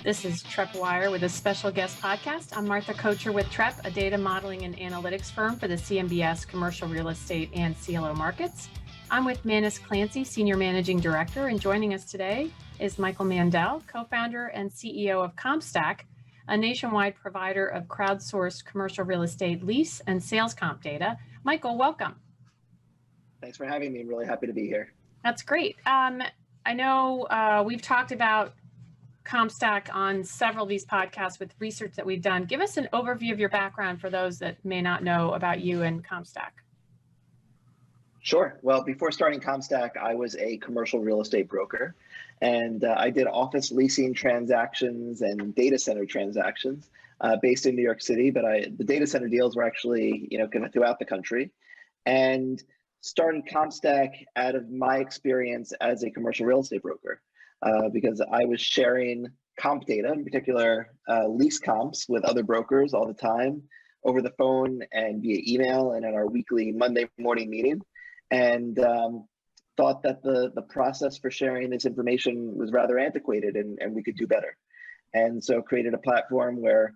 This is Trepp Wire with a special guest podcast. I'm Martha Kocher with Trepp, a data modeling and analytics firm for the CMBS commercial real estate and CLO markets. I'm with Manus Clancy, Senior Managing Director, and joining us today is Michael Mandel, co-founder and CEO of CompStak, a nationwide provider of crowdsourced commercial real estate lease and sales comp data. Michael, welcome. Thanks for having me. I'm really happy to be here. That's great. I know we've talked about CompStak on several of these podcasts with research that we've done. Give us an overview of your background for those that may not know about you and CompStak. Sure. Well, before starting CompStak, I was a commercial real estate broker, and I did office leasing transactions and data center transactions based in New York City. But the data center deals were actually, kind of throughout the country, and started CompStak out of my experience as a commercial real estate broker. Because I was sharing comp data, in particular lease comps, with other brokers all the time over the phone and via email and at our weekly Monday morning meeting, and thought that the process for sharing this information was rather antiquated and we could do better. And so created a platform where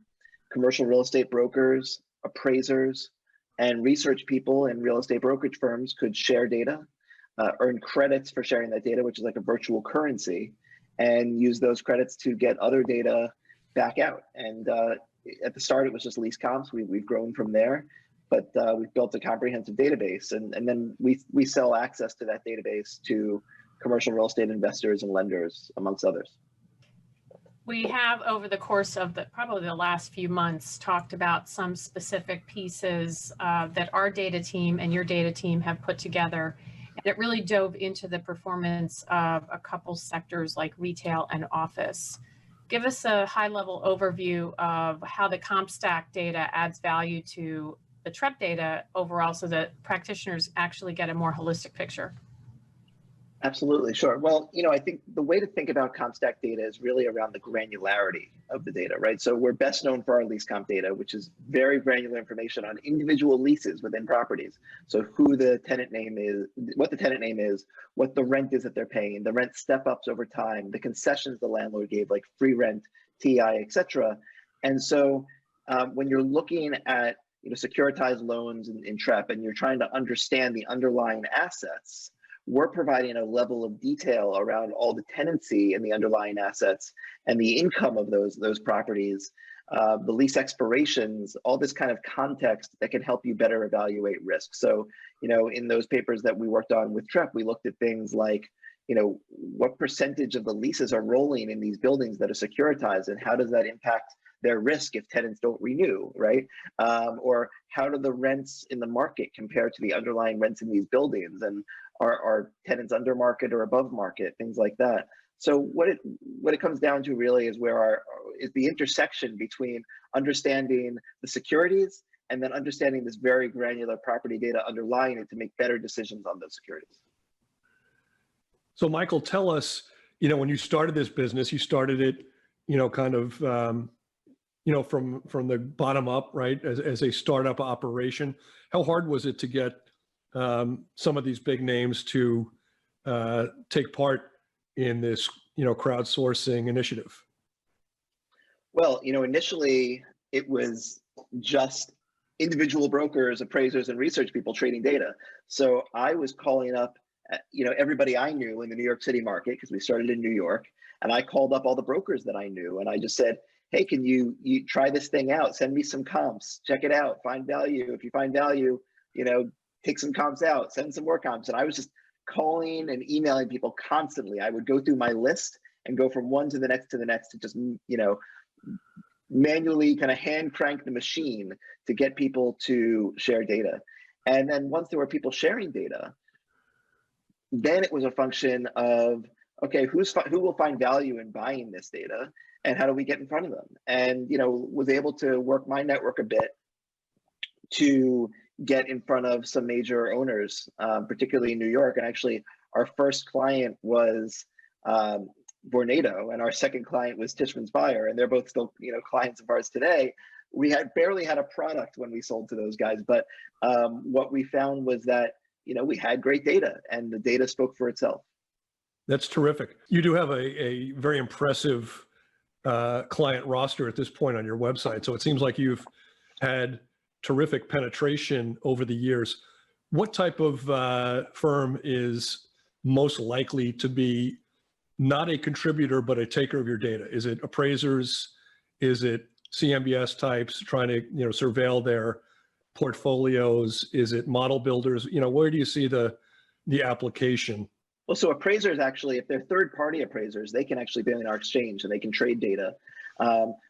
commercial real estate brokers, appraisers, and research people in real estate brokerage firms could share data, earn credits for sharing that data, which is like a virtual currency, and use those credits to get other data back out. And at the start, it was just lease comps. We've grown from there, but we've built a comprehensive database, and then we sell access to that database to commercial real estate investors and lenders, amongst others. We have, over the course of probably the last few months, talked about some specific pieces that our data team and your data team have put together. And it really dove into the performance of a couple sectors like retail and office. Give us a high-level overview of how the CompStak data adds value to the Trepp data overall so that practitioners actually get a more holistic picture. Absolutely, sure. Well, I think the way to think about CompStak data is really around the granularity of the data, right? So we're best known for our lease comp data, which is very granular information on individual leases within properties. So who the tenant name is, what the rent is that they're paying, the rent step-ups over time, the concessions the landlord gave, like free rent, TI, et cetera. And so when you're looking at securitized loans in Trepp and you're trying to understand the underlying assets, we're providing a level of detail around all the tenancy in the underlying assets and the income of those properties, the lease expirations, all this kind of context that can help you better evaluate risk. So, in those papers that we worked on with Trepp, we looked at things like, what percentage of the leases are rolling in these buildings that are securitized, and how does that impact their risk if tenants don't renew, right? Or how do the rents in the market compare to the underlying rents in these buildings? And are tenants under market or above market, things like that. So what it comes down to really is is the intersection between understanding the securities and then understanding this very granular property data underlying it to make better decisions on those securities. So Michael, tell us, when you started this business, you started it, kind of, from the bottom up, right? As a startup operation. How hard was it to get some of these big names to take part in this, crowdsourcing initiative? Well, initially it was just individual brokers, appraisers, and research people trading data. So I was calling up, everybody I knew in the New York City market, because we started in New York, and I called up all the brokers that I knew, and I just said, hey, can you try this thing out? Send me some comps, check it out, find value. If you find value, take some comps out, send some more comps. And I was just calling and emailing people constantly. I would go through my list and go from one to the next to just, manually kind of hand crank the machine to get people to share data. And then once there were people sharing data, then it was a function of, okay, who will find value in buying this data and how do we get in front of them? And, was able to work my network a bit to get in front of some major owners, particularly in New York. And actually, our first client was Vornado, and our second client was Tishman Speyer, and they're both still clients of ours today. We had barely had a product when we sold to those guys, but what we found was that we had great data, and the data spoke for itself. That's terrific. You do have a very impressive client roster at this point on your website. So it seems like you've had terrific penetration over the years. What type of firm is most likely to be not a contributor, but a taker of your data? Is it appraisers? Is it CMBS types trying to, surveil their portfolios? Is it model builders? Where do you see the application? Well, so appraisers actually, if they're third-party appraisers, they can actually be on our exchange and they can trade data.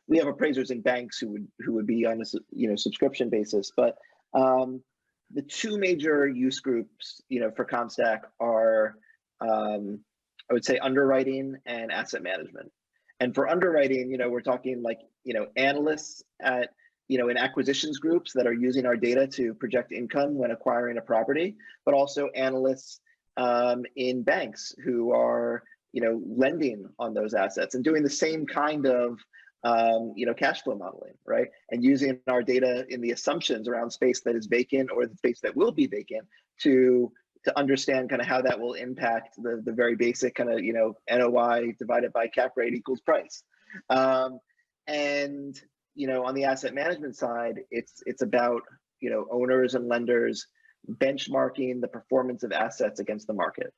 We have appraisers in banks who would be on a subscription basis, but the two major use groups for CompStak are I would say underwriting and asset management. And for underwriting, we're talking like analysts at in acquisitions groups that are using our data to project income when acquiring a property, but also analysts in banks who are lending on those assets and doing the same kind of cash flow modeling, right? And using our data in the assumptions around space that is vacant or the space that will be vacant to understand kind of how that will impact the very basic kind of NOI divided by cap rate equals price. And on the asset management side, it's about owners and lenders benchmarking the performance of assets against the market,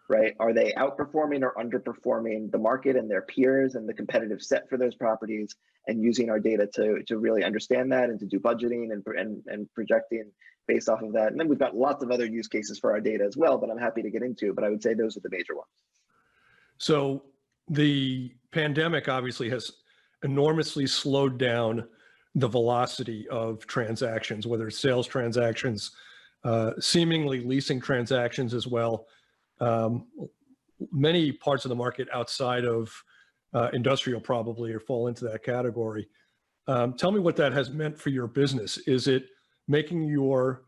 right? Are they outperforming or underperforming the market and their peers and the competitive set for those properties, and using our data to really understand that and to do budgeting and projecting based off of that. And then we've got lots of other use cases for our data as well, but I'm happy to get into, but I would say those are the major ones. So the pandemic obviously has enormously slowed down the velocity of transactions, whether it's sales transactions, seemingly leasing transactions as well. Many parts of the market outside of industrial probably fall into that category. Tell me what that has meant for your business. Is it making your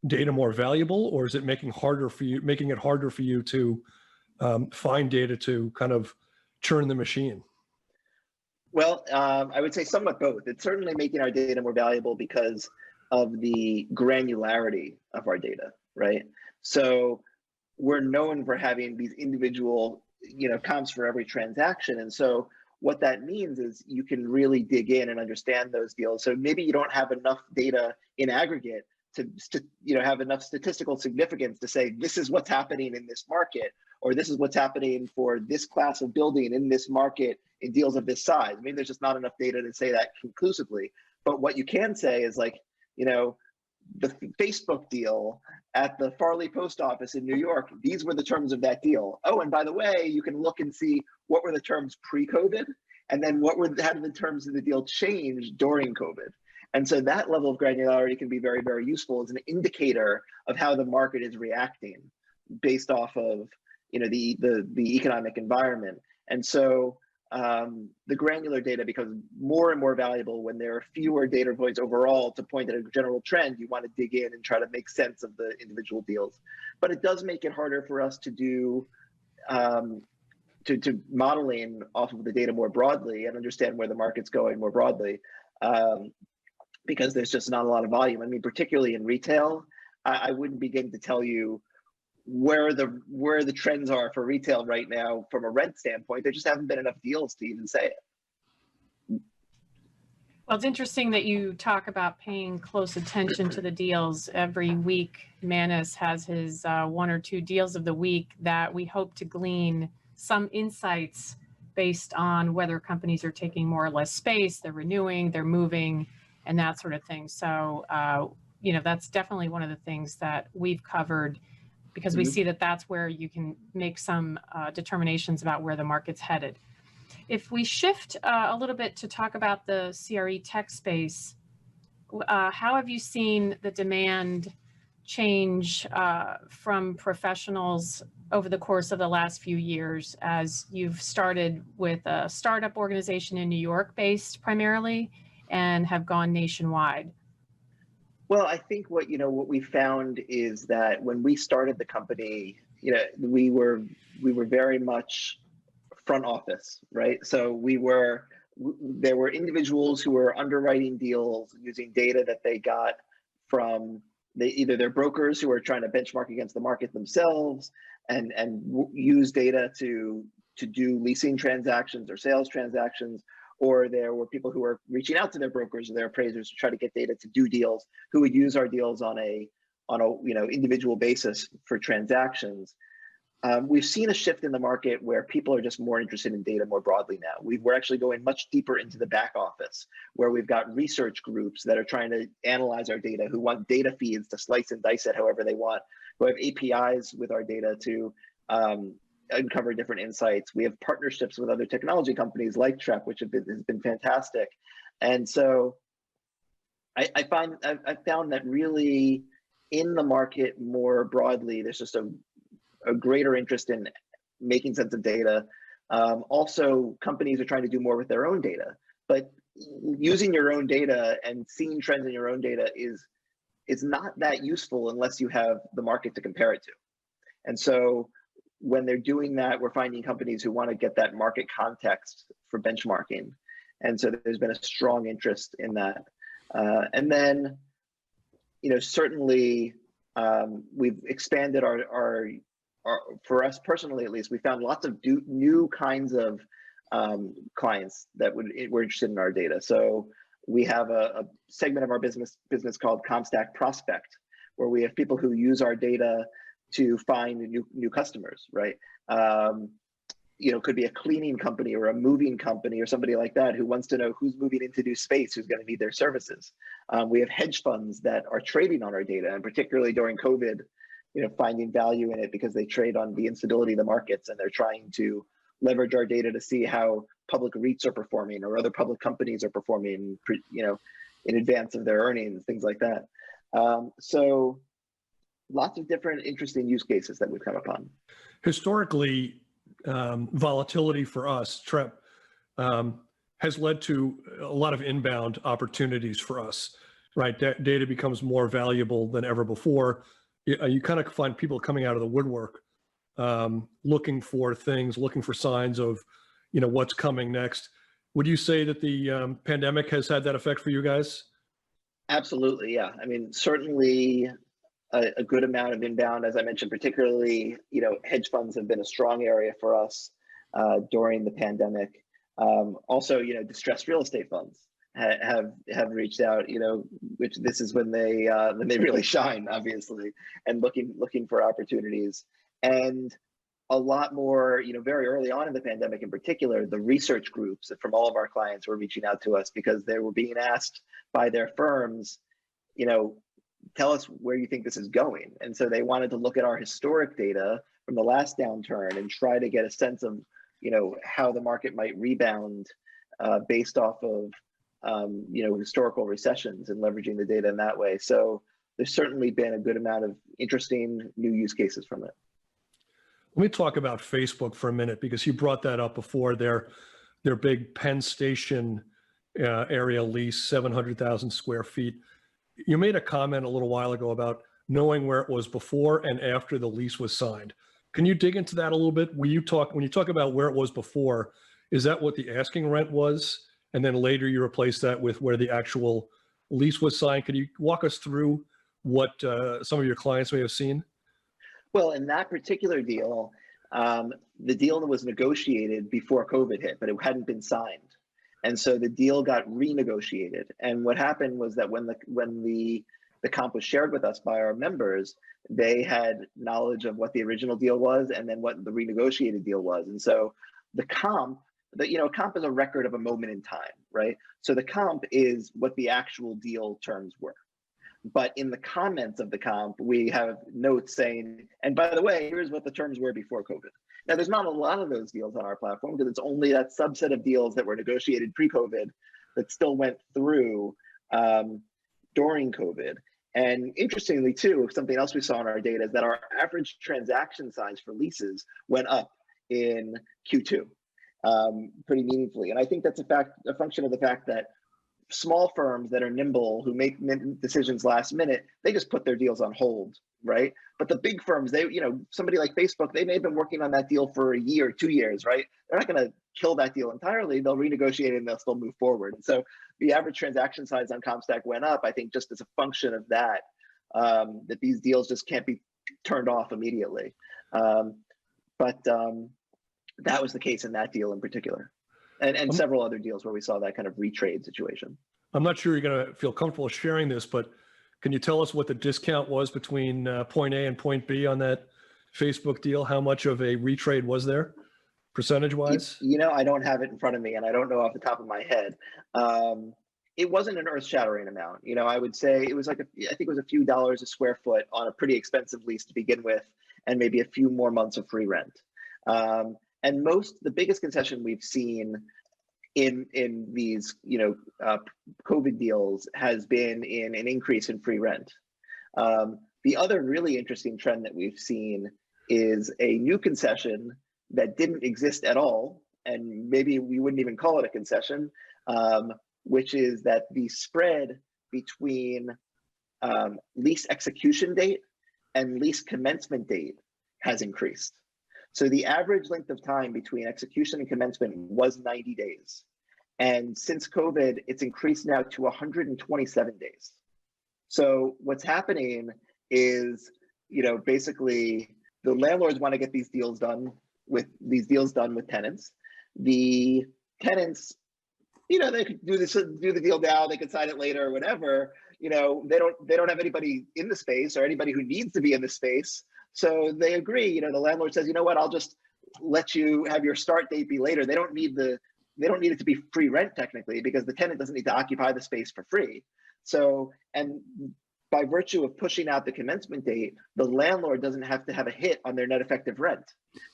data more valuable, or is it making it harder for you to find data to kind of churn the machine? Well, I would say somewhat both. It's certainly making our data more valuable because of the granularity of our data, right? So we're known for having these individual, comps for every transaction. And so what that means is you can really dig in and understand those deals. So maybe you don't have enough data in aggregate to have enough statistical significance to say, this is what's happening in this market, or this is what's happening for this class of building in this market in deals of this size. Maybe there's just not enough data to say that conclusively. But what you can say is like, the Facebook deal at the Farley Post Office in New York, these were the terms of that deal. Oh, and by the way, you can look and see what were the terms pre-COVID, and then how did the terms of the deal change during COVID? And so that level of granularity can be very, very useful as an indicator of how the market is reacting based off of the economic environment. And so the granular data becomes more and more valuable when there are fewer data points overall to point at a general trend. You want to dig in and try to make sense of the individual deals. But it does make it harder for us to do to modeling off of the data more broadly and understand where the market's going more broadly, because there's just not a lot of volume. I mean, particularly in retail, I wouldn't begin to tell you where the trends are for retail right now from a rent standpoint. There just haven't been enough deals to even say it. Well, it's interesting that you talk about paying close attention to the deals. Every week, Manus has his 1 or 2 deals of the week that we hope to glean some insights based on whether companies are taking more or less space, they're renewing, they're moving, and that sort of thing. So, that's definitely one of the things that we've covered, because we see that that's where you can make some determinations about where the market's headed. If we shift a little bit to talk about the CRE Tech space, how have you seen the demand change from professionals over the course of the last few years, as you've started with a startup organization in New York based primarily and have gone nationwide? Well, I think what we found is that when we started the company, we were very much front office, right? So there were individuals who were underwriting deals using data that they got from either they're brokers who are trying to benchmark against the market themselves and use data to do leasing transactions or sales transactions, or there were people who are reaching out to their brokers or their appraisers to try to get data to do deals, who would use our deals on a individual basis for transactions. We've seen a shift in the market where people are just more interested in data more broadly now. We're actually going much deeper into the back office, where we've got research groups that are trying to analyze our data, who want data feeds to slice and dice it however they want, who have APIs with our data to uncover different insights. We have partnerships with other technology companies like Trepp, which has been fantastic. And so I found that really in the market more broadly, there's just a greater interest in making sense of data. Also, companies are trying to do more with their own data, but using your own data and seeing trends in your own data is not that useful unless you have the market to compare it to. And so when they're doing that, we're finding companies who want to get that market context for benchmarking. And so there's been a strong interest in that. And then, certainly we've expanded our for us personally, at least, we found lots of new kinds of clients that were interested in our data. So we have a segment of our business called CompStak Prospect, where we have people who use our data to find new customers, right? Could be a cleaning company or a moving company or somebody like that who wants to know who's moving into new space, who's going to need their services. We have hedge funds that are trading on our data, and particularly during COVID, finding value in it because they trade on the instability of the markets, and they're trying to leverage our data to see how public REITs are performing or other public companies are performing, in advance of their earnings, things like that. So lots of different interesting use cases that we've come upon. Historically, Volatility for us, Trepp, has led to a lot of inbound opportunities for us, right? Data becomes more valuable than ever before. You kind of find people coming out of the woodwork, looking for things, looking for signs of, what's coming next. Would you say that the pandemic has had that effect for you guys? Absolutely, yeah. I mean, certainly a good amount of inbound, as I mentioned, particularly, hedge funds have been a strong area for us during the pandemic. Also, distressed real estate funds have reached out, which this is when they really shine, obviously, and looking for opportunities. And a lot more, very early on in the pandemic, in particular, the research groups from all of our clients were reaching out to us because they were being asked by their firms, tell us where you think this is going. And so they wanted to look at our historic data from the last downturn and try to get a sense of, how the market might rebound based off of, historical recessions, and leveraging the data in that way. So there's certainly been a good amount of interesting new use cases from it. Let me talk about Facebook for a minute, because you brought that up before. Their big Penn Station area lease, 700,000 square feet. You made a comment a little while ago about knowing where it was before and after the lease was signed. Can you dig into that a little bit? When you talk about where it was before, is that what the asking rent was? And then later you replace that with where the actual lease was signed. Can you walk us through what some of your clients may have seen? Well, in that particular deal, the deal was negotiated before COVID hit, but it hadn't been signed. And so the deal got renegotiated. And what happened was that when the comp was shared with us by our members, they had knowledge of what the original deal was and then what the renegotiated deal was. And so the comp, comp is a record of a moment in time, right? So the comp is what the actual deal terms were. But in the comments of the comp, we have notes saying, and by the way, here's what the terms were before COVID. Now, there's not a lot of those deals on our platform because it's only that subset of deals that were negotiated pre-COVID that still went through during COVID. And interestingly, too, something else we saw in our data is that our average transaction size for leases went up in Q2 pretty meaningfully. And I think that's a function of the fact that small firms that are nimble, who make decisions last minute, they just put their deals on hold, right? But the big firms, they, somebody like Facebook, they may have been working on that deal for a year, 2 years, right? They're not going to kill that deal entirely. They'll renegotiate it and they'll still move forward. And so the average transaction size on CompStak went up, I think, just as a function of that. that these deals just can't be turned off immediately. But that was the case in that deal in particular, and several other deals where we saw that kind of retrade situation. I'm not sure you're going to feel comfortable sharing this, but can you tell us what the discount was between point A and point B on that Facebook deal? How much of a retrade was there, percentage-wise? I don't have it in front of me, and I don't know off the top of my head. It wasn't an earth-shattering amount. I would say it was I think it was a few dollars a square foot on a pretty expensive lease to begin with, and maybe a few more months of free rent. And the biggest concession we've seen in these COVID deals has been in an increase in free rent. The other really interesting trend that we've seen is a new concession that didn't exist at all, and maybe we wouldn't even call it a concession, which is that the spread between lease execution date and lease commencement date has increased. So the average length of time between execution and commencement was 90 days. And since COVID, it's increased now to 127 days. So what's happening is, basically the landlords want to get these deals done with tenants. The tenants, they could do the deal now, they could sign it later or whatever. They don't have anybody in the space or anybody who needs to be in the space. So they agree, the landlord says, you know what, I'll just let you have your start date be later. They don't need it to be free rent technically, because the tenant doesn't need to occupy the space for free. So, and by virtue of pushing out the commencement date, the landlord doesn't have to have a hit on their net effective rent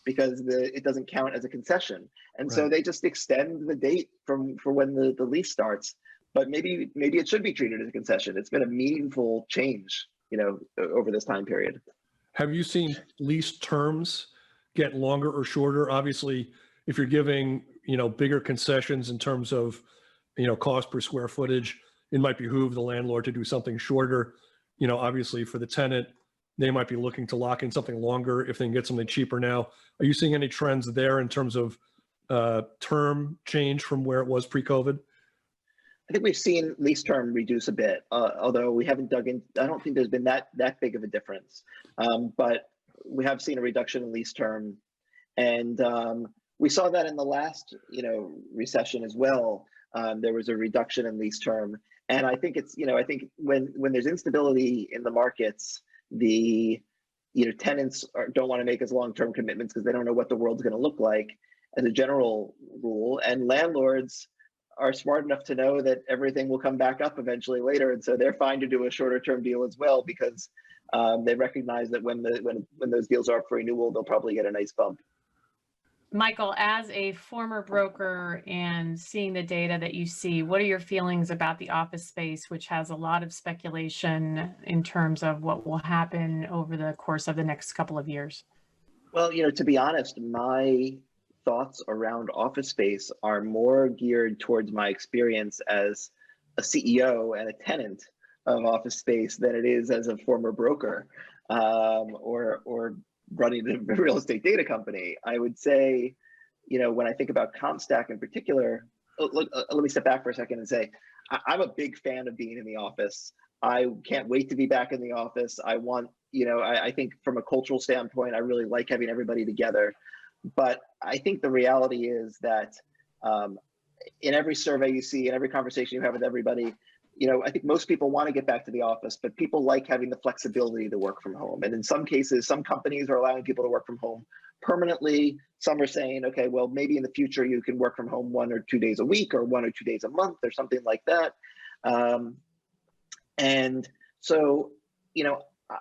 because it doesn't count as a concession. And so they just extend the date for when the lease starts. But maybe it should be treated as a concession. It's been a meaningful change, over this time period. Have you seen lease terms get longer or shorter? Obviously, if you're giving, bigger concessions in terms of, cost per square footage, it might behoove the landlord to do something shorter. Obviously for the tenant, they might be looking to lock in something longer if they can get something cheaper now. Are you seeing any trends there in terms of term change from where it was pre-COVID? I think we've seen lease term reduce a bit, although we haven't dug in. I don't think there's been that big of a difference, but we have seen a reduction in lease term, and we saw that in the last, recession as well. There was a reduction in lease term, and I think it's, I think when there's instability in the markets, the tenants don't want to make as long-term commitments because they don't know what the world's going to look like as a general rule, and landlords are smart enough to know that everything will come back up eventually later, and so they're fine to do a shorter term deal as well, because they recognize that when those deals are up for renewal, they'll probably get a nice bump. Michael, as a former broker and seeing the data that you see, what are your feelings about the office space, which has a lot of speculation in terms of what will happen over the course of the next couple of years? Well, to be honest, my thoughts around office space are more geared towards my experience as a CEO and a tenant of office space than it is as a former broker or running a real estate data company. I would say, when I think about CompStak in particular, let me step back for a second and say, I'm a big fan of being in the office. I can't wait to be back in the office. I want, I think from a cultural standpoint, I really like having everybody together. But I think the reality is that in every survey you see, in every conversation you have with everybody, I think most people want to get back to the office, but people like having the flexibility to work from home. And in some cases, some companies are allowing people to work from home permanently. Some are saying, okay, well, maybe in the future you can work from home 1 or 2 days a week or 1 or 2 days a month or something like that. And so,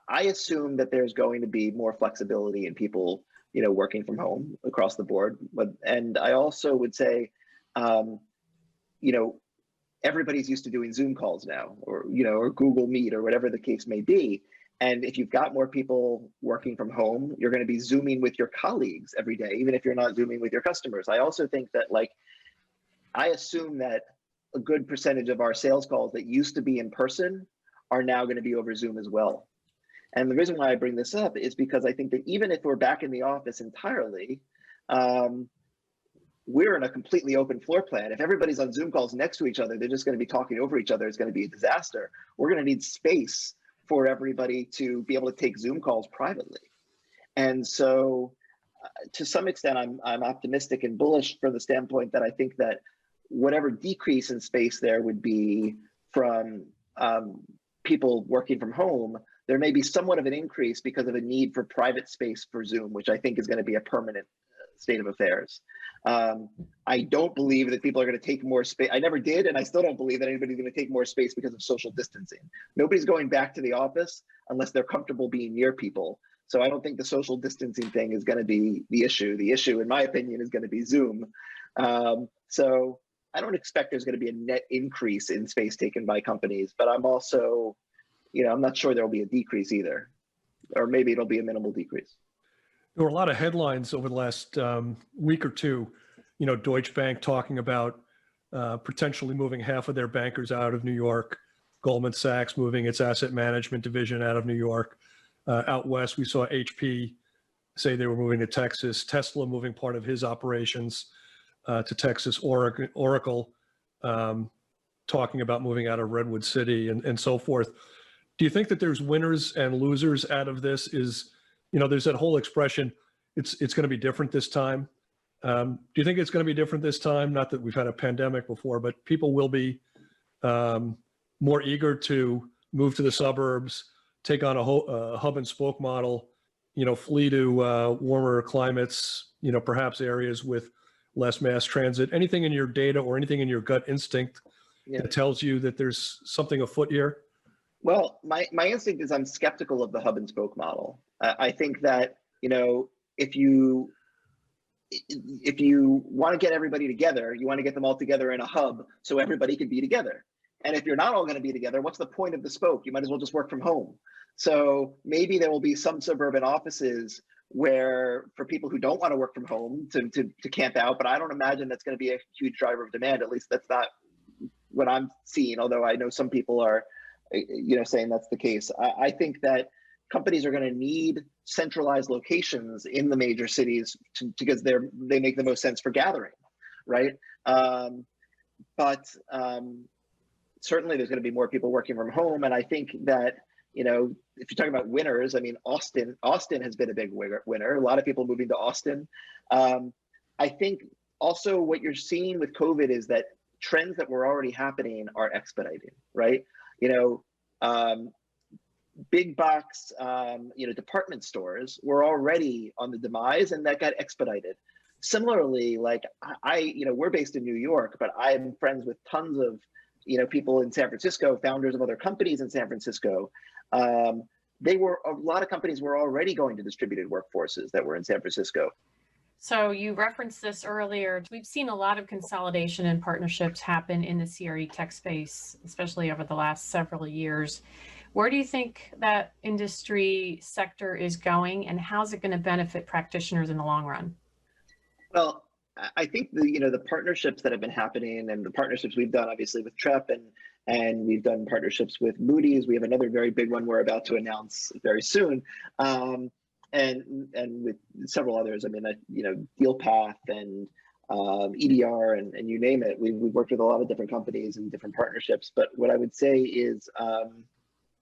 I assume that there's going to be more flexibility in people, working from home across the board. And I also would say, everybody's used to doing Zoom calls now, or Google Meet or whatever the case may be. And if you've got more people working from home, you're going to be Zooming with your colleagues every day, even if you're not Zooming with your customers. I also think that, I assume that a good percentage of our sales calls that used to be in person are now going to be over Zoom as well. And the reason why I bring this up is because I think that even if we're back in the office entirely, we're in a completely open floor plan. If everybody's on Zoom calls next to each other, they're just going to be talking over each other. It's going to be a disaster. We're going to need space for everybody to be able to take Zoom calls privately. And so to some extent, I'm optimistic and bullish from the standpoint that I think that whatever decrease in space there would be from people working from home, there may be somewhat of an increase because of a need for private space for Zoom, which I think is going to be a permanent state of affairs. I don't believe that people are going to take more space. I never did, and I still don't believe that anybody's going to take more space because of social distancing. Nobody's going back to the office unless they're comfortable being near people. So I don't think the social distancing thing is going to be the issue. The issue, in my opinion, is going to be Zoom. So I don't expect there's going to be a net increase in space taken by companies, but I'm also, I'm not sure there'll be a decrease either, or maybe it'll be a minimal decrease. There were a lot of headlines over the last week or two, Deutsche Bank talking about potentially moving half of their bankers out of New York, Goldman Sachs moving its asset management division out of New York. Out west, we saw HP say they were moving to Texas, Tesla moving part of his operations to Texas, Oracle talking about moving out of Redwood City and so forth. Do you think that there's winners and losers out of this? There's that whole expression, it's going to be different this time. Do you think it's going to be different this time? Not that we've had a pandemic before, but people will be more eager to move to the suburbs, take on a hub and spoke model, flee to warmer climates, perhaps areas with less mass transit. Anything in your data or anything in your gut instinct that tells you that there's something afoot here? Well, my instinct is I'm skeptical of the hub and spoke model. I think that, if you want to get everybody together, you want to get them all together in a hub so everybody can be together. And if you're not all going to be together, what's the point of the spoke? You might as well just work from home. So maybe there will be some suburban offices where for people who don't want to work from home to camp out, but I don't imagine that's going to be a huge driver of demand. At least that's not what I'm seeing, although I know some people are saying that's the case. I think that companies are going to need centralized locations in the major cities because they make the most sense for gathering, right? But certainly there's going to be more people working from home, and I think that if you're talking about winners, I mean Austin has been a big winner. A lot of people moving to Austin. I think also what you're seeing with COVID is that trends that were already happening are expediting, right? Big box, department stores were already on the demise, and that got expedited. Similarly, like we're based in New York, but I'm friends with tons of, people in San Francisco, founders of other companies in San Francisco. A lot of companies were already going to distributed workforces that were in San Francisco. So you referenced this earlier. We've seen a lot of consolidation and partnerships happen in the CRE Tech space, especially over the last several years. Where do you think that industry sector is going, and how's it going to benefit practitioners in the long run? Well, I think the partnerships that have been happening, and the partnerships we've done obviously with Trepp, and we've done partnerships with Moody's. We have another very big one we're about to announce very soon. And with several others. I mean, DealPath and EDR and you name it. We've worked with a lot of different companies and different partnerships. But what I would say is,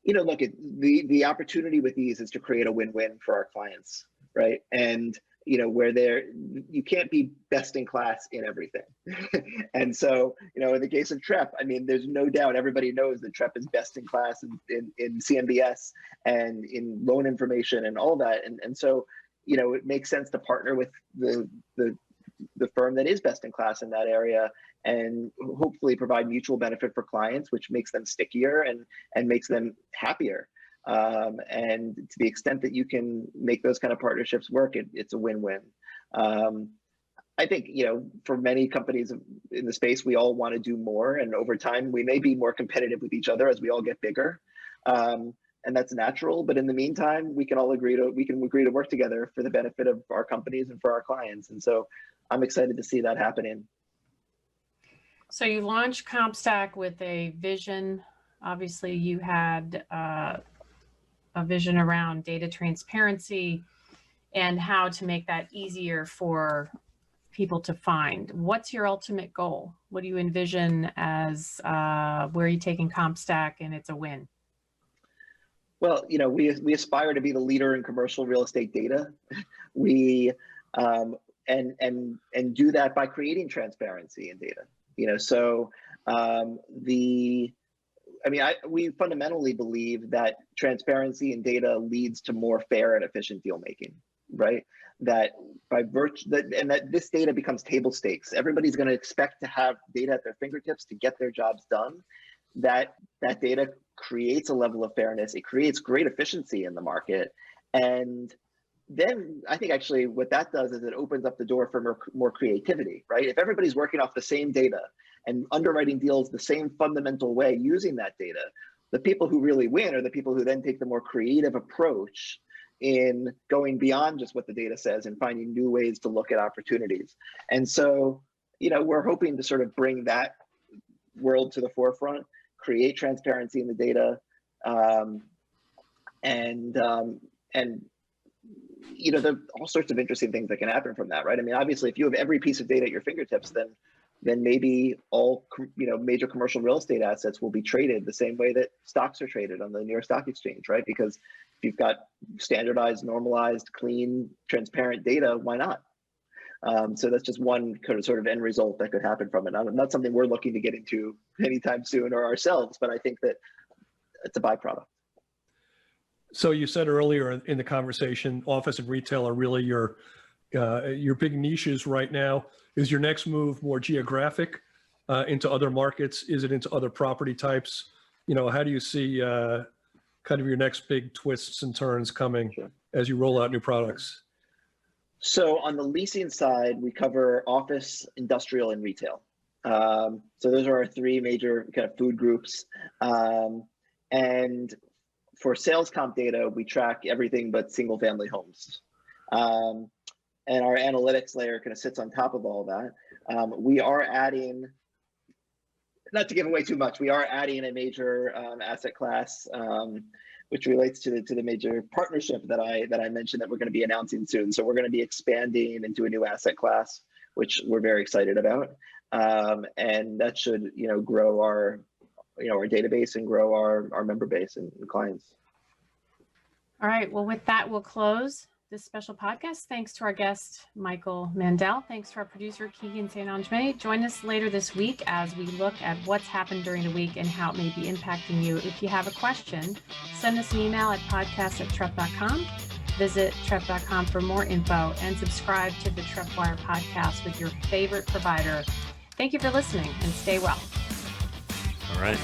look, the opportunity with these is to create a win-win for our clients, right? And where you can't be best in class in everything. And so, in the case of Trepp, I mean, there's no doubt everybody knows that Trepp is best in class in CMBS and in loan information and all that. And so, it makes sense to partner with the firm that is best in class in that area and hopefully provide mutual benefit for clients, which makes them stickier and makes them happier. And to the extent that you can make those kind of partnerships work, it's a win-win. I think, for many companies in the space, we all want to do more. And over time, we may be more competitive with each other as we all get bigger. And that's natural. But in the meantime, we can agree to work together for the benefit of our companies and for our clients. And so I'm excited to see that happening. So you launched CompStak with a vision. Obviously, you had a vision around data transparency and how to make that easier for people to find. What's your ultimate goal? What do you envision as where are you taking CompStak and it's a win? Well, we aspire to be the leader in commercial real estate data. We and do that by creating transparency in data. We fundamentally believe that transparency in data leads to more fair and efficient deal making, right? That that this data becomes table stakes. Everybody's going to expect to have data at their fingertips to get their jobs done. That data creates a level of fairness. It creates great efficiency in the market. And then I think actually what that does is it opens up the door for more creativity, right? If everybody's working off the same data and underwriting deals the same fundamental way using that data, the people who really win are the people who then take the more creative approach in going beyond just what the data says and finding new ways to look at opportunities. And so, we're hoping to sort of bring that world to the forefront, create transparency in the data, and there are all sorts of interesting things that can happen from that, right? I mean, obviously, if you have every piece of data at your fingertips, then maybe all major commercial real estate assets will be traded the same way that stocks are traded on the New York Stock Exchange, right? Because if you've got standardized, normalized, clean, transparent data, why not? So that's just one sort of end result that could happen from it. Not something we're looking to get into anytime soon or ourselves, but I think that it's a byproduct. So you said earlier in the conversation, office and retail are really your big niches right now. Is your next move more geographic into other markets? Is it into other property types? How do you see kind of your next big twists and turns coming as you roll out new products? So on the leasing side, we cover office, industrial, and retail. So those are our three major kind of food groups. And for sales comp data, we track everything but single family homes. And our analytics layer kind of sits on top of all that. We are adding, not to give away too much, we are adding a major asset class, which relates to the major partnership that I mentioned that we're going to be announcing soon. So we're going to be expanding into a new asset class, which we're very excited about, and that should grow our our database and grow our member base and clients. All right. Well, with that, we'll close this special podcast. Thanks to our guest, Michael Mandel. Thanks to our producer, Keegan St. Ange. Join us later this week as we look at what's happened during the week and how it may be impacting you. If you have a question, send us an email at podcast@trepp.com. Visit trepp.com for more info and subscribe to the Treppwire podcast with your favorite provider. Thank you for listening and stay well. All right.